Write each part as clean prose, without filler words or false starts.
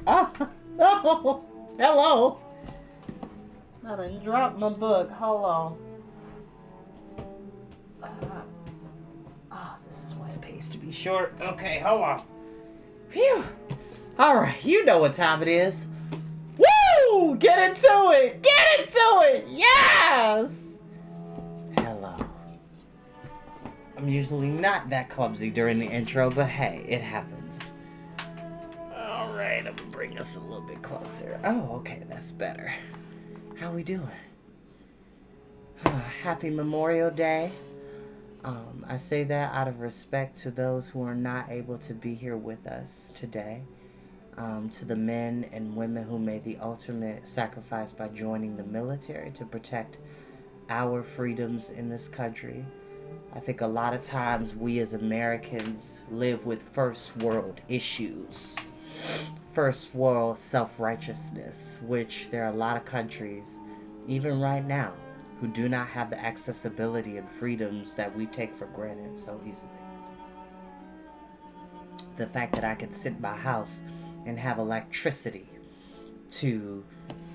Oh, oh, hello. I done dropped my book. Hold on. This is why it pays to be short. Okay, hold on. Phew. Alright, you know what time it is. Woo! Get into it! Get into it! Yes! Hello. I'm usually not that clumsy during the intro, but hey, it happens. Alright, I'm gonna bring us a little bit closer. Oh, okay, that's better. How we doing? Happy Memorial Day. I say that out of respect to those who are not able to be here with us today. To the men and women who made the ultimate sacrifice by joining the military to protect our freedoms in this country. I think a lot of times we as Americans live with first world issues. First world self-righteousness, which there are a lot of countries, even right now, who do not have the accessibility and freedoms that we take for granted so easily. The fact that I can sit in my house and have electricity, to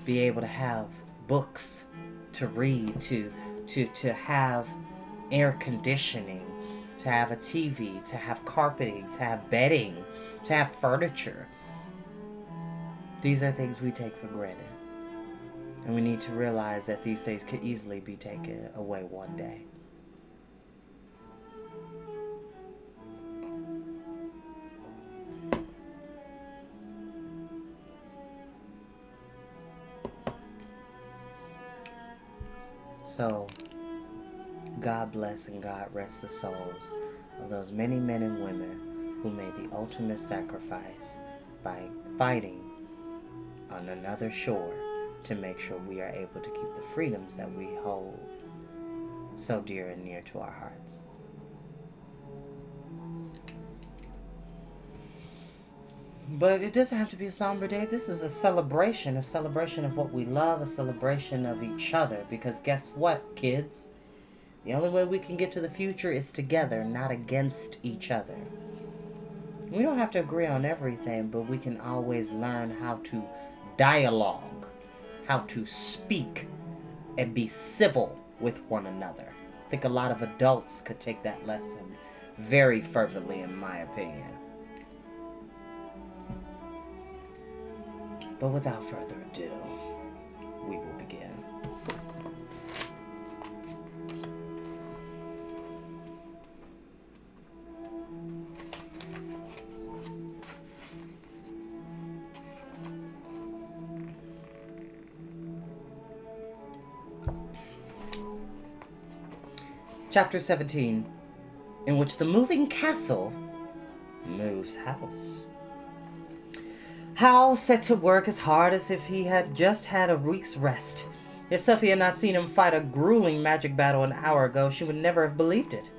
be able to have books to read, to have air conditioning, to have a TV, to have carpeting, to have bedding, to have furniture. These are things we take for granted. And we need to realize that these things could easily be taken away one day. So, God bless and God rest the souls of those many men and women who made the ultimate sacrifice by fighting on another shore to make sure we are able to keep the freedoms that we hold so dear and near to our hearts. But it doesn't have to be a somber day. This is a celebration of what we love, a celebration of each other. Because guess what, kids? The only way we can get to the future is together, not against each other. We don't have to agree on everything, but we can always learn how to dialogue, how to speak, and be civil with one another. I think a lot of adults could take that lesson very fervently, in my opinion. But without further ado, we will begin. Chapter 17, in which the moving castle moves house. Howl set to work as hard as if he had just had a week's rest. If Sophie had not seen him fight a grueling magic battle an hour ago, she would never have believed it.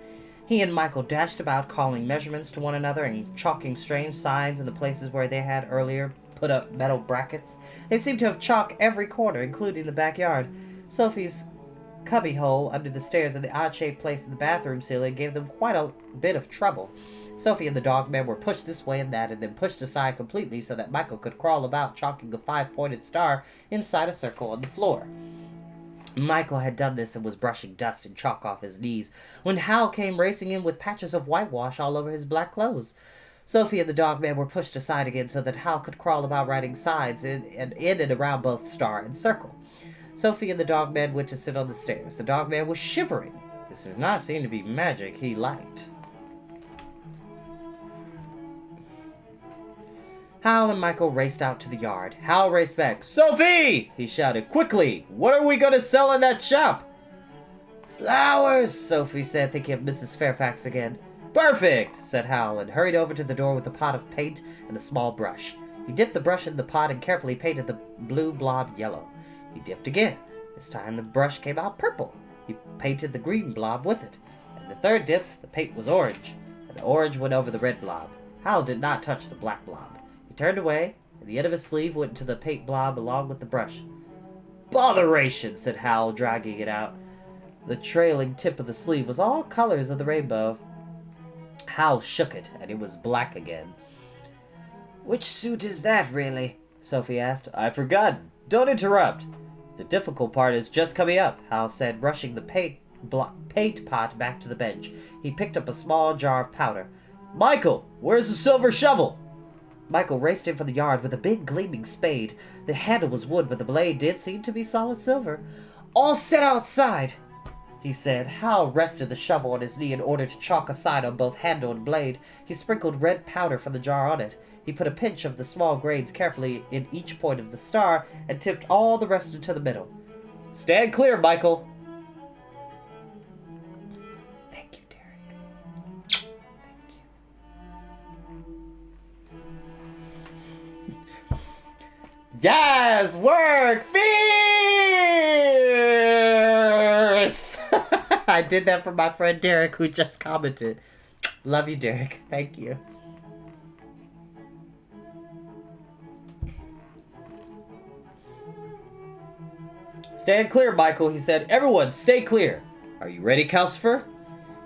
He and Michael dashed about, calling measurements to one another and chalking strange signs in the places where they had earlier put up metal brackets. They seemed to have chalked every corner, including the backyard. Sophie's cubbyhole under the stairs and the odd-shaped place in the bathroom ceiling gave them quite a bit of trouble. Sophie and the dogman were pushed this way and that, and then pushed aside completely so that Michael could crawl about, chalking a 5-pointed star inside a circle on the floor. Michael had done this and was brushing dust and chalk off his knees when Howl came racing in with patches of whitewash all over his black clothes. Sophie and the dogman were pushed aside again so that Howl could crawl about writing signs in and around both star and circle. Sophie and the dogman went to sit on the stairs. The dogman was shivering. This did not seem to be magic he liked. Howl and Michael raced out to the yard. Howl raced back. "Sophie!" he shouted. "Quickly! What are we going to sell in that shop?" "Flowers," Sophie said, thinking of Mrs. Fairfax again. "Perfect," said Howl, and hurried over to the door with a pot of paint and a small brush. He dipped the brush in the pot and carefully painted the blue blob yellow. He dipped again. This time the brush came out purple. He painted the green blob with it. And the third dip, the paint was orange, and the orange went over the red blob. Howl did not touch the black blob. He turned away, and the end of his sleeve went into the paint blob along with the brush. "Botheration," said Howl, dragging it out. The trailing tip of the sleeve was all colors of the rainbow. Howl shook it, and it was black again. "Which suit is that, really?" Sophie asked. I've forgotten. Don't interrupt. The difficult part is just coming up, Hal said, rushing the paint pot back to the bench. He picked up a small jar of powder. Michael, where's the silver shovel? Michael raced in from the yard with a big gleaming spade. The handle was wood, but the blade did seem to be solid silver. All set outside, he said. Hal rested the shovel on his knee in order to chalk a sign on both handle and blade. He sprinkled red powder from the jar on it. He put a pinch of the small grains carefully in each point of the star and tipped all the rest into the middle. Stand clear, Michael. Thank you, Derek. Thank you. Yes! Work! Fierce! I did that for my friend Derek, who just commented. Love you, Derek. Thank you. Stand clear, Michael, he said. Everyone, stay clear. Are you ready, Calcifer?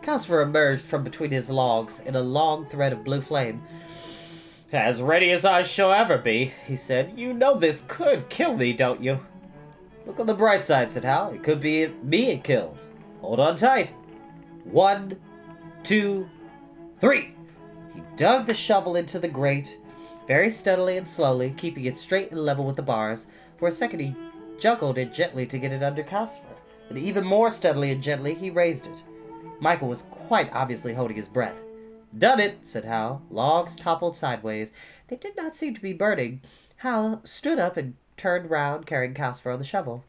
Calcifer emerged from between his logs in a long thread of blue flame. As ready as I shall ever be, he said. You know this could kill me, don't you? Look on the bright side, said Hal. It could be me it kills. Hold on tight. 1, 2, 3. He dug the shovel into the grate, very steadily and slowly, keeping it straight and level with the bars. For a second he juggled it gently to get it under Calcifer, and even more steadily and gently he raised it. Michael was quite obviously holding his breath. Done it, said Hal. Logs toppled sideways. They did not seem to be burning. Hal stood up and turned round, carrying Calcifer on the shovel.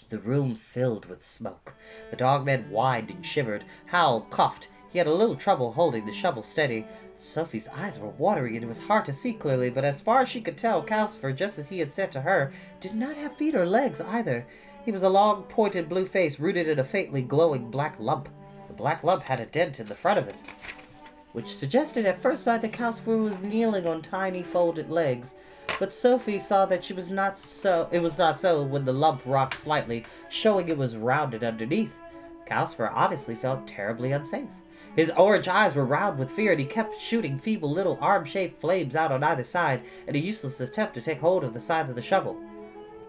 The room filled with smoke. The dogman whined and shivered. Hal coughed. He had a little trouble holding the shovel steady. Sophie's eyes were watering, and it was hard to see clearly, but as far as she could tell, Calcifer, just as he had said to her, did not have feet or legs either. He was a long, pointed blue face rooted in a faintly glowing black lump. The black lump had a dent in the front of it, which suggested at first sight that Calcifer was kneeling on tiny folded legs. But Sophie saw that it was not so when the lump rocked slightly, showing it was rounded underneath. Calcifer obviously felt terribly unsafe. His orange eyes were round with fear, and he kept shooting feeble little arm-shaped flames out on either side in a useless attempt to take hold of the sides of the shovel.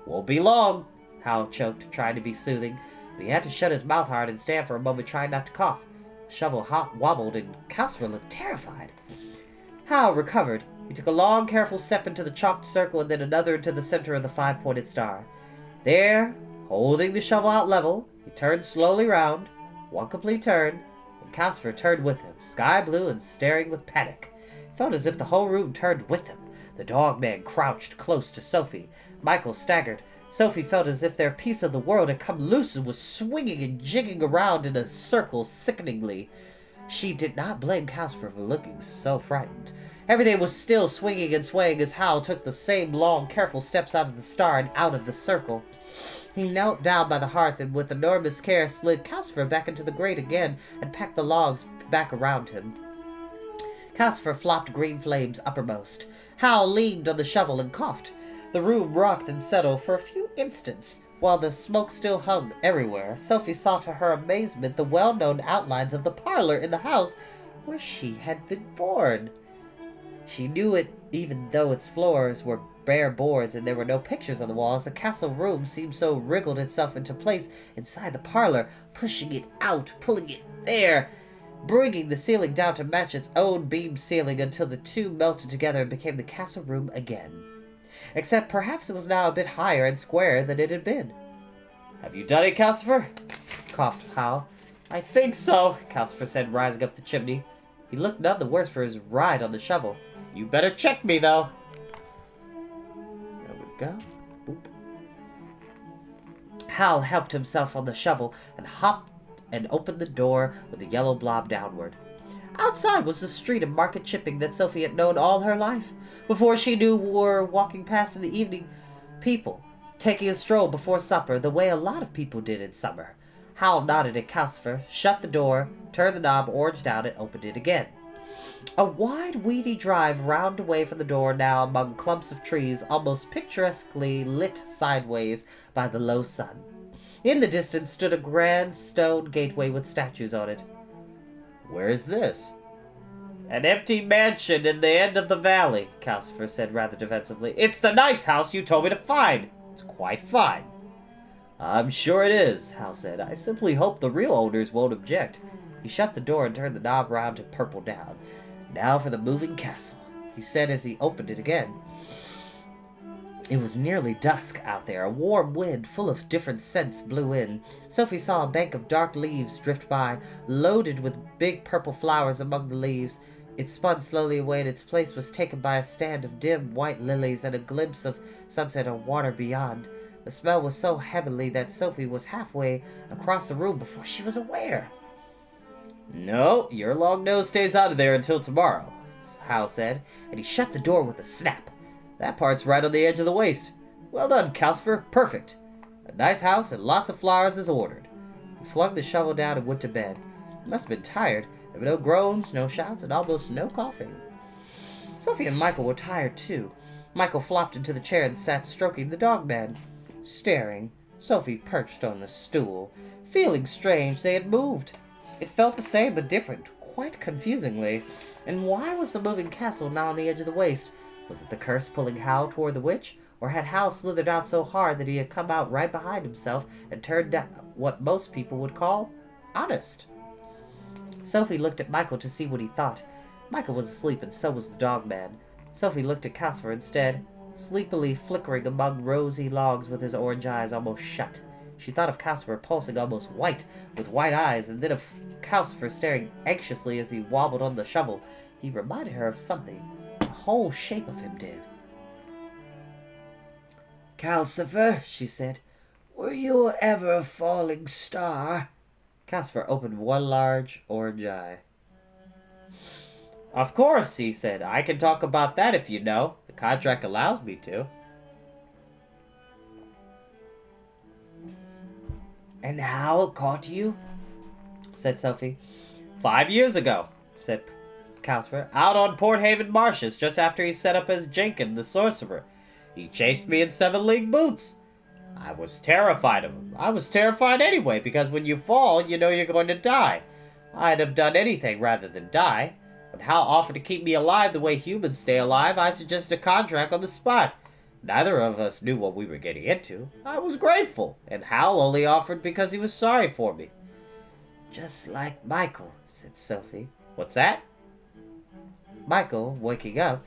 Won't be long, Hal choked, trying to be soothing, but he had to shut his mouth hard and stand for a moment trying not to cough. The shovel wobbled, and Calcifer looked terrified. Hal recovered. He took a long, careful step into the chalked circle and then another into the center of the 5-pointed star. There, holding the shovel out level, he turned slowly round, one complete turn, and Calcifer turned with him, sky blue and staring with panic. It felt as if the whole room turned with him. The dog-man crouched close to Sophie. Michael staggered. Sophie felt as if their piece of the world had come loose and was swinging and jigging around in a circle sickeningly. She did not blame Calcifer for looking so frightened. Everything was still swinging and swaying as Howl took the same long, careful steps out of the star and out of the circle. He knelt down by the hearth and with enormous care slid Calcifer back into the grate again and packed the logs back around him. Calcifer flopped green flames uppermost. Howl leaned on the shovel and coughed. The room rocked and settled for a few instants. While the smoke still hung everywhere, Sophie saw to her amazement the well-known outlines of the parlor in the house where she had been born. She knew it even though its floors were bare boards and there were no pictures on the walls. The castle room seemed so wriggled itself into place inside the parlor, pushing it out, pulling it there, bringing the ceiling down to match its own beam ceiling until the two melted together and became the castle room again. Except perhaps it was now a bit higher and squarer than it had been. "Have you done it, Calcifer?" coughed Howl. "I think so," Calcifer said, rising up the chimney. He looked none the worse for his ride on the shovel. "You better check me, though." There we go. Boop. Hal helped himself on the shovel and hopped and opened the door with the yellow blob downward. Outside was the street of market chipping that Sophie had known all her life. Before she knew were walking past in the evening, people taking a stroll before supper, the way a lot of people did in summer. Hal nodded at Calcifer, shut the door, turned the knob orange down, and opened it again. A wide, weedy drive round away from the door now among clumps of trees, almost picturesquely lit sideways by the low sun. In the distance stood a grand stone gateway with statues on it. "Where is this?" An empty mansion in the end of the valley, Calcifer said rather defensively. It's the nice house you told me to find. It's quite fine. I'm sure it is, Hal said. I simply hope the real owners won't object. He shut the door and turned the knob round to purple down. Now for the moving castle, he said as he opened it again. It was nearly dusk out there. A warm wind full of different scents blew in. Sophie saw a bank of dark leaves drift by, loaded with big purple flowers among the leaves. It spun slowly away, and its place was taken by a stand of dim white lilies and a glimpse of sunset or water beyond. The smell was so heavenly that Sophie was halfway across the room before she was aware. No, your long nose stays out of there until tomorrow, Hal said, and he shut the door with a snap. That part's right on the edge of the waste. Well done, Calcifer. Perfect. A nice house and lots of flowers as ordered. He flung the shovel down and went to bed. He must have been tired. There were no groans, no shouts, and almost no coughing. Sophie and Michael were tired, too. Michael flopped into the chair and sat stroking the dog-man. Staring, Sophie perched on the stool. Feeling strange, they had moved. It felt the same but different, quite confusingly. And why was the moving castle now on the edge of the waste? Was it the curse pulling Howl toward the witch? Or had Howl slithered out so hard that he had come out right behind himself and turned out what most people would call honest? Sophie looked at Michael to see what he thought. Michael was asleep, and so was the dog-man. Sophie looked at Calcifer instead, sleepily flickering among rosy logs with his orange eyes almost shut. She thought of Calcifer pulsing almost white, with white eyes, and then of Calcifer staring anxiously as he wobbled on the shovel. He reminded her of something. The whole shape of him did. Calcifer, she said, were you ever a falling star? Calcifer opened one large orange eye. Of course, he said. I can talk about that if you know. The contract allows me to. And Howl caught you? Said Sophie. 5 years ago, said Calcifer, out on Port Haven marshes just after he set up as Jenkins the sorcerer. He chased me in 7-league boots. I was terrified of him. I was terrified anyway, because when you fall, you know you're going to die. I'd have done anything rather than die. When Hal offered to keep me alive the way humans stay alive, I suggested a contract on the spot. Neither of us knew what we were getting into. I was grateful, and Hal only offered because he was sorry for me. Just like Michael, said Sophie. What's that? Michael, waking up.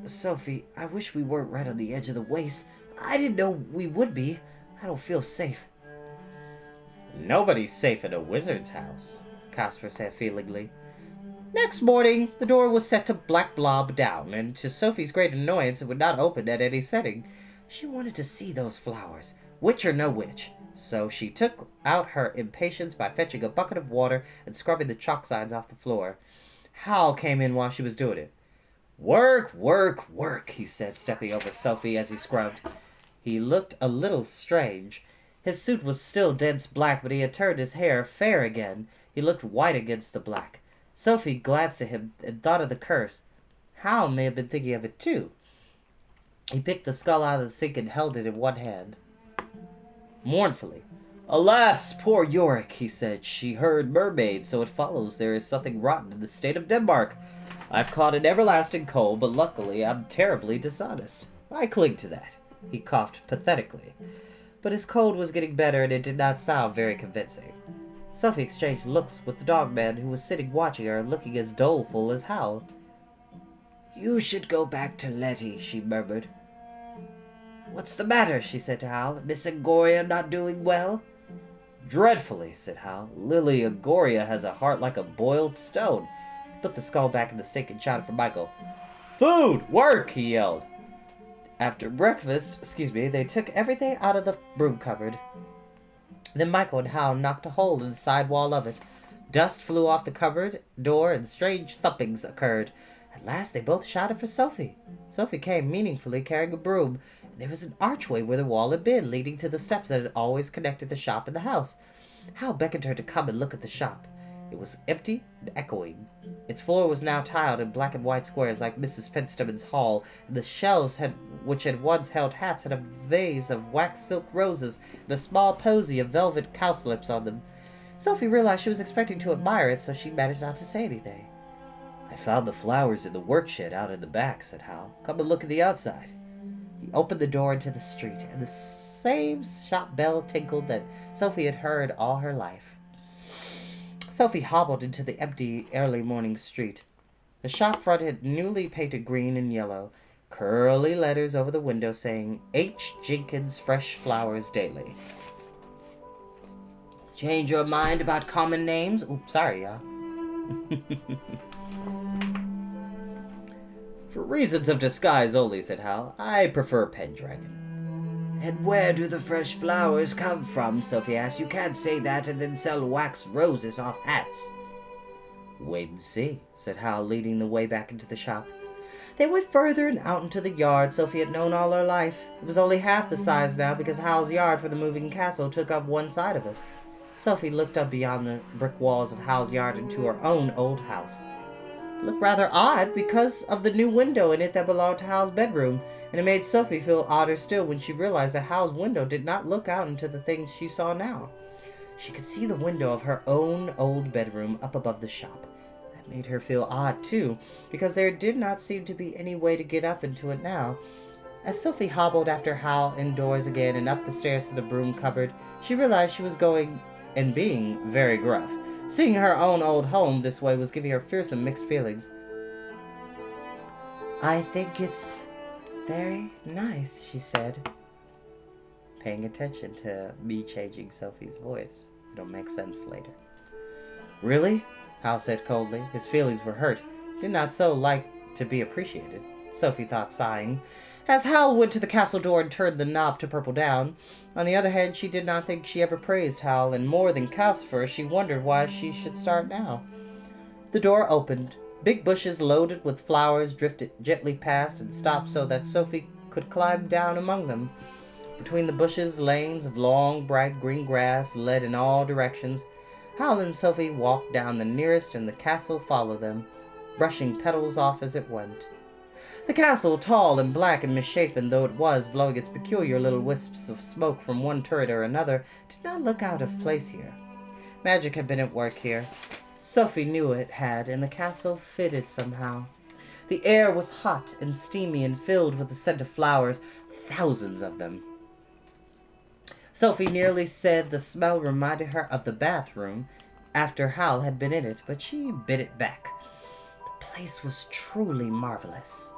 Sophie, I wish we weren't right on the edge of the waste. I didn't know we would be. I don't feel safe. Nobody's safe in a wizard's house, Calcifer said feelingly. Next morning, the door was set to black blob down, and to Sophie's great annoyance, it would not open at any setting. She wanted to see those flowers, witch or no witch. So she took out her impatience by fetching a bucket of water and scrubbing the chalk signs off the floor. Hal came in while she was doing it. Work, work, work, he said, stepping over Sophie as he scrubbed. He looked a little strange. His suit was still dense black, but he had turned his hair fair again. He looked white against the black. Sophie glanced at him and thought of the curse. Hal may have been thinking of it, too. He picked the skull out of the sink and held it in one hand. Mournfully, Alas, poor Yorick, he said. She heard mermaids, so it follows there is something rotten in the state of Denmark. I've caught an everlasting cold, but luckily I'm terribly dishonest. I cling to that. He coughed pathetically. But his cold was getting better, and it did not sound very convincing. Sophie exchanged looks with the dog-man, who was sitting watching her, looking as doleful as Howl. "You should go back to Letty," she murmured. "What's the matter?" she said to Howl. "Miss Angoria not doing well?" "Dreadfully," said Howl. "Lily Angoria has a heart like a boiled stone." He put the skull back in the sink and shouted for Michael. "Food! Work!" he yelled. After breakfast, they took everything out of the broom cupboard. Then Michael and Howl knocked a hole in the side wall of it. Dust flew off the cupboard door, and strange thumpings occurred. At last they both shouted for Sophie. Sophie came meaningfully carrying a broom, and there was an archway where the wall had been, leading to the steps that had always connected the shop and the house. Howl beckoned her to come and look at the shop. It was empty and echoing. Its floor was now tiled in black and white squares like Mrs. Penstemmon's hall, and the shelves which had once held hats had a vase of wax silk roses and a small posy of velvet cowslips on them. Sophie realized she was expecting to admire it, so she managed not to say anything. I found the flowers in the work shed out in the back, said Hal. Come and look at the outside. He opened the door into the street, and the same shop bell tinkled that Sophie had heard all her life. Sophie hobbled into the empty early morning street. The shop front had newly painted green and yellow, curly letters over the window saying, H. Jenkins Fresh Flowers Daily. Change your mind about common names? Oops, sorry, y'all. For reasons of disguise only, said Hal. I prefer Pendragon. And where do the fresh flowers come from? Sophie asked. You can't say that and then sell wax roses off hats. Wait and see, said Hal, leading the way back into the shop. They went further and out into the yard Sophie had known all her life. It was only half the size now because Hal's yard for the moving castle took up one side of it. Sophie looked up beyond the brick walls of Hal's yard into her own old house. It looked rather odd because of the new window in it that belonged to Hal's bedroom, and it made Sophie feel odder still when she realized that Hal's window did not look out into the things she saw now. She could see the window of her own old bedroom up above the shop. That made her feel odd, too, because there did not seem to be any way to get up into it now. As Sophie hobbled after Hal indoors again and up the stairs to the broom cupboard, she realized she was going and being very gruff. Seeing her own old home this way was giving her fearsome mixed feelings. I think it's very nice, she said, paying attention to me changing Sophie's voice. It'll make sense later. Really? Hal said coldly. His feelings were hurt. Did not so like to be appreciated, Sophie thought, sighing, as Hal went to the castle door and turned the knob to purple down. On the other hand, she did not think she ever praised Hal, and more than Calcifer, she wondered why she should start now. The door opened. Big bushes loaded with flowers drifted gently past and stopped so that Sophie could climb down among them. Between the bushes, lanes of long, bright green grass led in all directions. Hal and Sophie walked down the nearest, and the castle followed them, brushing petals off as it went. The castle, tall and black and misshapen though it was, blowing its peculiar little wisps of smoke from one turret or another, did not look out of place here. Magic had been at work here. Sophie knew it had, and the castle fitted somehow. The air was hot and steamy and filled with the scent of flowers, thousands of them. Sophie nearly said the smell reminded her of the bathroom after Howl had been in it, but she bit it back. The place was truly marvelous.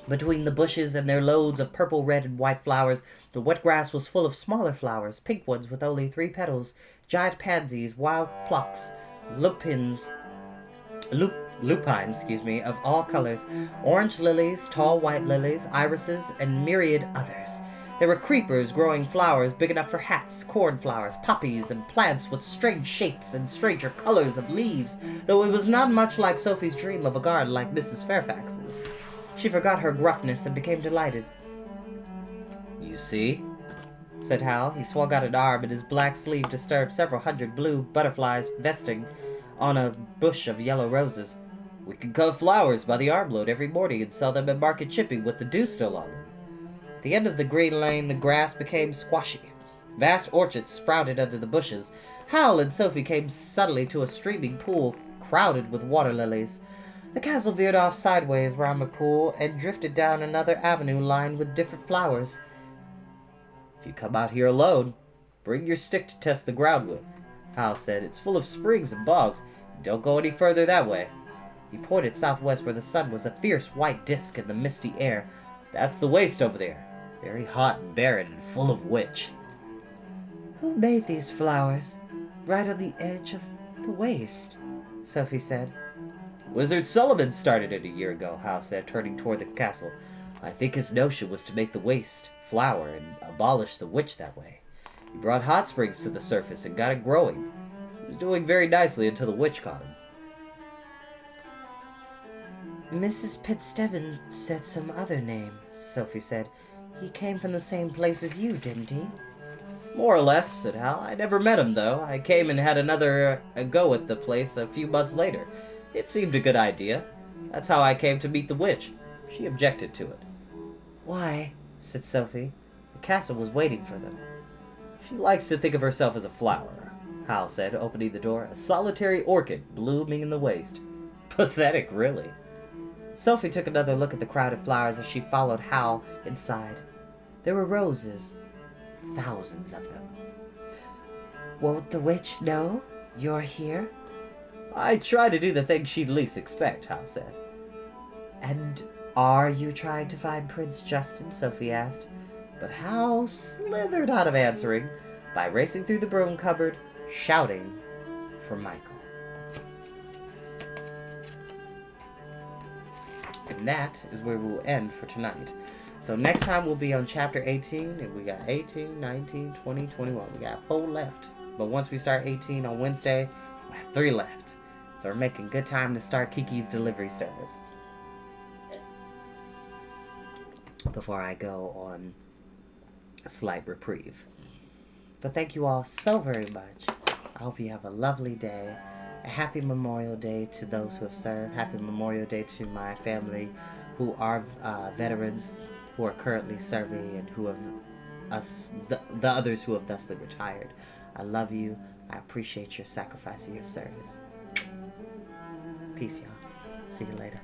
Between the bushes and their loads of purple, red, and white flowers, the wet grass was full of smaller flowers, pink ones with only 3 petals, giant pansies, wild phlox, lupines, of all colors, orange lilies, tall white lilies, irises, and myriad others. There were creepers growing flowers big enough for hats, cornflowers, poppies, and plants with strange shapes and stranger colors of leaves, though it was not much like Sophie's dream of a garden like Mrs. Fairfax's. She forgot her gruffness and became delighted. "You see?" said Hal. He swung out an arm, and his black sleeve disturbed several hundred blue butterflies vesting on a bush of yellow roses. "We can cut flowers by the armload every morning and sell them at Market Chipping with the dew still on them." At the end of the green lane, the grass became squashy. Vast orchards sprouted under the bushes. Hal and Sophie came suddenly to a streaming pool crowded with water lilies. The castle veered off sideways round the pool and drifted down another avenue lined with different flowers. "If you come out here alone, bring your stick to test the ground with," Hal said. "It's full of springs and bogs. Don't go any further that way." He pointed southwest where the sun was a fierce white disk in the misty air. "That's the waste over there. Very hot and barren and full of witch." "Who made these flowers right on the edge of the waste?" Sophie said. "Wizard Solomon started it a year ago," Hal said, turning toward the castle. "I think his notion was to make the waste flower and abolish the witch that way. He brought hot springs to the surface and got it growing. He was doing very nicely until the witch caught him." "Mrs. Fitzstephen said some other name," Sophie said. "He came from the same place as you, didn't he?" "More or less," said Hal. "I never met him, though. I came and had another go at the place a few months later. It seemed a good idea. That's how I came to meet the witch. She objected to it." "Why?" said Sophie. The castle was waiting for them. "She likes to think of herself as a flower," Howl said, opening the door. A solitary orchid blooming in the waste. Pathetic, really. Sophie took another look at the crowded flowers as she followed Howl inside. There were roses. Thousands of them. Won't the witch know you're here? I tried to do the thing she'd least expect, Howl said. And are you trying to find Prince Justin? Sophie asked. But Howl slithered out of answering by racing through the broom cupboard, shouting for Michael. And that is where we'll end for tonight. So next time we'll be on chapter 18, and we got 18, 19, 20, 21. We got 4 left. But once we start 18 on Wednesday, we have 3 left. So we're making good time to start Kiki's delivery service. Before I go on a slight reprieve. But thank you all so very much. I hope you have a lovely day. A happy Memorial Day to those who have served. Happy Memorial Day to my family who are veterans, who are currently serving, and who have the others who have thusly retired. I love you. I appreciate your sacrifice and your service. Peace, y'all. See you later.